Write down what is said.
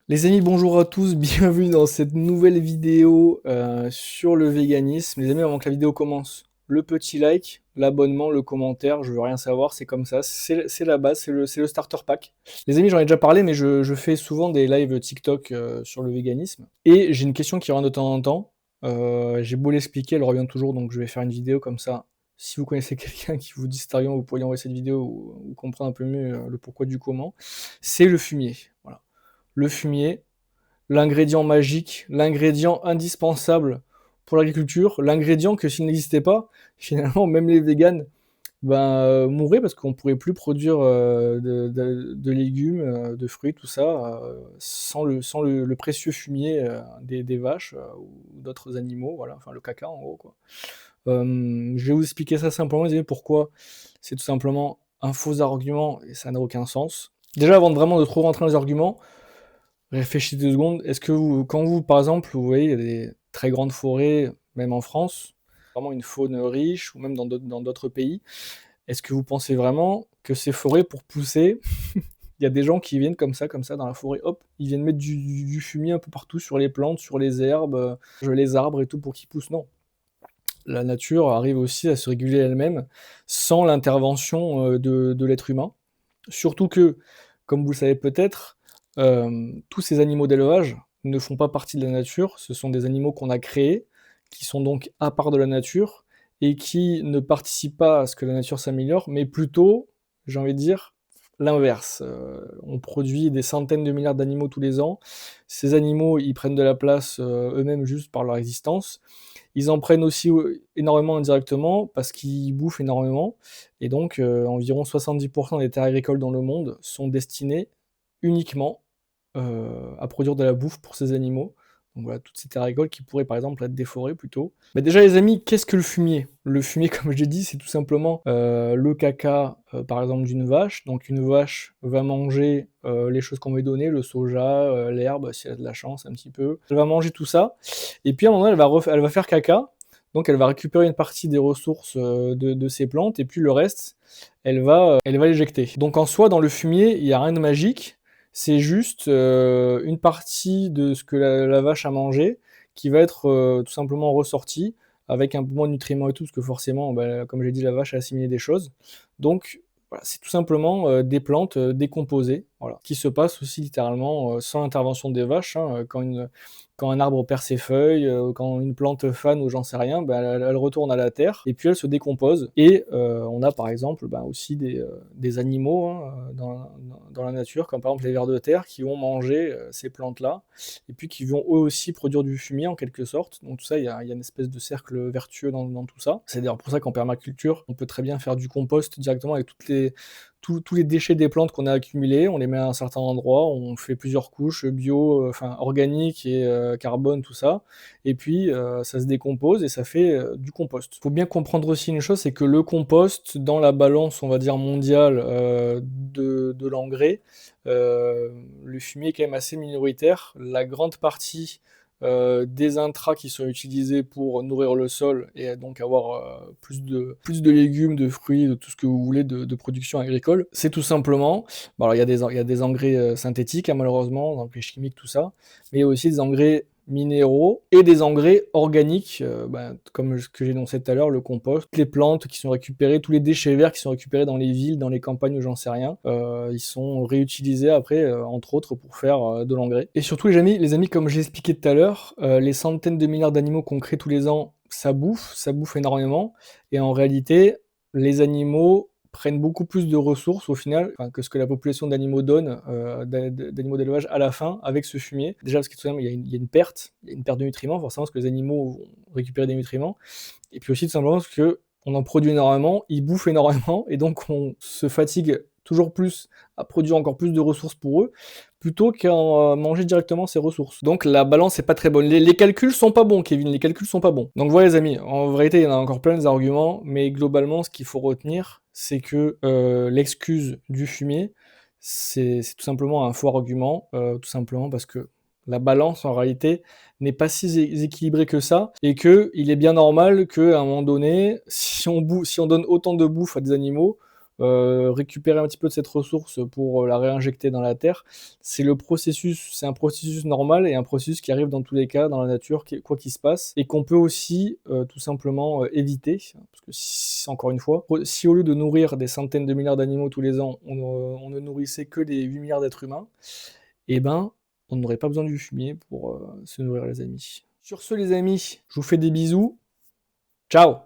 Les amis, bonjour à tous, bienvenue dans cette nouvelle vidéo sur le véganisme. Les amis, avant que la vidéo commence, le petit like, l'abonnement, le commentaire, je veux rien savoir, c'est comme ça, c'est la base, c'est le starter pack. Les amis, j'en ai déjà parlé, mais je fais souvent des lives TikTok sur le véganisme. Et j'ai une question qui revient de temps en temps. J'ai beau l'expliquer, elle revient toujours, donc je vais faire une vidéo comme ça. Si vous connaissez quelqu'un qui vous dit c'est Arion, vous pourriez envoyer cette vidéo ou comprendre un peu mieux le pourquoi du comment. C'est le fumier. Voilà. Le fumier, l'ingrédient magique, l'ingrédient indispensable pour l'agriculture, l'ingrédient que s'il n'existait pas, finalement, même les véganes mourraient parce qu'on ne pourrait plus produire de légumes, de fruits, tout ça, sans le précieux fumier des vaches ou d'autres animaux, voilà, enfin le caca en gros, quoi. Je vais vous expliquer ça simplement, vous savez pourquoi c'est tout simplement un faux argument et ça n'a aucun sens. Déjà, avant de trop rentrer dans les arguments, réfléchissez 2 secondes. Est-ce que quand vous, par exemple, vous voyez, il y a des très grandes forêts, même en France, vraiment une faune riche, ou même dans d'autres pays, est-ce que vous pensez vraiment que ces forêts, pour pousser, il y a des gens qui viennent comme ça, dans la forêt, hop, ils viennent mettre du fumier un peu partout sur les plantes, sur les herbes, les arbres et tout pour qu'ils poussent? Non. La nature arrive aussi à se réguler elle-même, sans l'intervention, de l'être humain. Surtout que, comme vous le savez peut-être, tous ces animaux d'élevage ne font pas partie de la nature. Ce sont des animaux qu'on a créés, qui sont donc à part de la nature et qui ne participent pas à ce que la nature s'améliore, mais plutôt, j'ai envie de dire, l'inverse. On produit des centaines de milliards d'animaux tous les ans. Ces animaux, ils prennent de la place, eux-mêmes juste par leur existence. Ils en prennent aussi, énormément indirectement parce qu'ils bouffent énormément et donc environ 70 des terres agricoles dans le monde sont destinées uniquement, à produire de la bouffe pour ces animaux. Donc voilà, toutes ces terres agricoles qui pourraient par exemple être déforées plutôt. Mais déjà les amis, qu'est-ce que le fumier? Le fumier comme je l'ai dit, c'est tout simplement, le caca, par exemple d'une vache. Donc une vache va manger, les choses qu'on lui donner, le soja, l'herbe si elle a de la chance un petit peu. Elle va manger tout ça et puis à un moment elle va faire caca, donc elle va récupérer une partie des ressources, de ces plantes et puis le reste, elle va l'éjecter. Donc en soi dans le fumier, il y a rien de magique, c'est juste, une partie de ce que la vache a mangé qui va être, tout simplement ressortie avec un peu moins de nutriments et tout, parce que forcément, comme j'ai dit, la vache a assimilé des choses. Donc voilà, c'est tout simplement, des plantes, décomposées, voilà, qui se passent aussi littéralement, sans l'intervention des vaches, hein, quand un arbre perd ses feuilles, quand une plante fane ou j'en sais rien, elle retourne à la terre et puis elle se décompose et on a par exemple, aussi des animaux, hein, dans la nature, comme par exemple les vers de terre qui vont manger, ces plantes-là et puis qui vont eux aussi produire du fumier en quelque sorte. Donc tout ça, il y a une espèce de cercle vertueux dans tout ça. C'est d'ailleurs pour ça qu'en permaculture, on peut très bien faire du compost directement avec tous les déchets des plantes qu'on a accumulés, on les met à un certain endroit, on fait plusieurs couches, bio, enfin organique et carbone, tout ça, et puis ça se décompose et ça fait du compost. Faut bien comprendre aussi une chose, c'est que le compost, dans la balance, on va dire mondiale, de l'engrais, le fumier est quand même assez minoritaire. La grande partie des intrants qui sont utilisés pour nourrir le sol et donc avoir plus de légumes, de fruits, de tout ce que vous voulez de production agricole. C'est tout simplement, bon alors il y a des engrais synthétiques, hein, malheureusement, des engrais chimiques, tout ça, mais il y a aussi des engrais minéraux et des engrais organiques, comme ce que j'ai énoncé tout à l'heure, le compost, toutes les plantes qui sont récupérées, tous les déchets verts qui sont récupérés dans les villes, dans les campagnes ou j'en sais rien, ils sont réutilisés après, entre autres, pour faire de l'engrais. Et surtout les amis, comme j'ai expliqué tout à l'heure, les centaines de milliards d'animaux qu'on crée tous les ans, ça bouffe énormément, et en réalité, les animaux prennent beaucoup plus de ressources au final, enfin, que ce que la population d'animaux donne, d'animaux d'élevage à la fin avec ce fumier. Déjà parce que tout simplement il y a une perte, de nutriments forcément parce que les animaux vont récupérer des nutriments, et puis aussi tout simplement parce que on en produit énormément, ils bouffent énormément et donc on se fatigue toujours plus à produire encore plus de ressources pour eux, plutôt qu'à manger directement ces ressources. Donc la balance est pas très bonne. Les calculs sont pas bons, Kevin, les calculs sont pas bons. Donc voilà les amis, en vérité il y en a encore plein d'arguments, mais globalement ce qu'il faut retenir, c'est que l'excuse du fumier, c'est tout simplement un faux argument, tout simplement parce que la balance en réalité n'est pas si équilibrée que ça, et qu'il est bien normal qu'à un moment donné, si on donne autant de bouffe à des animaux, récupérer un petit peu de cette ressource pour la réinjecter dans la terre. C'est un processus normal et un processus qui arrive dans tous les cas dans la nature, quoi qu'il se passe, et qu'on peut aussi tout simplement éviter. Parce que encore une fois, si au lieu de nourrir des centaines de milliards d'animaux tous les ans, on ne nourrissait que les 8 milliards d'êtres humains, eh ben, on n'aurait pas besoin du fumier pour se nourrir, les amis. Sur ce, les amis, je vous fais des bisous. Ciao!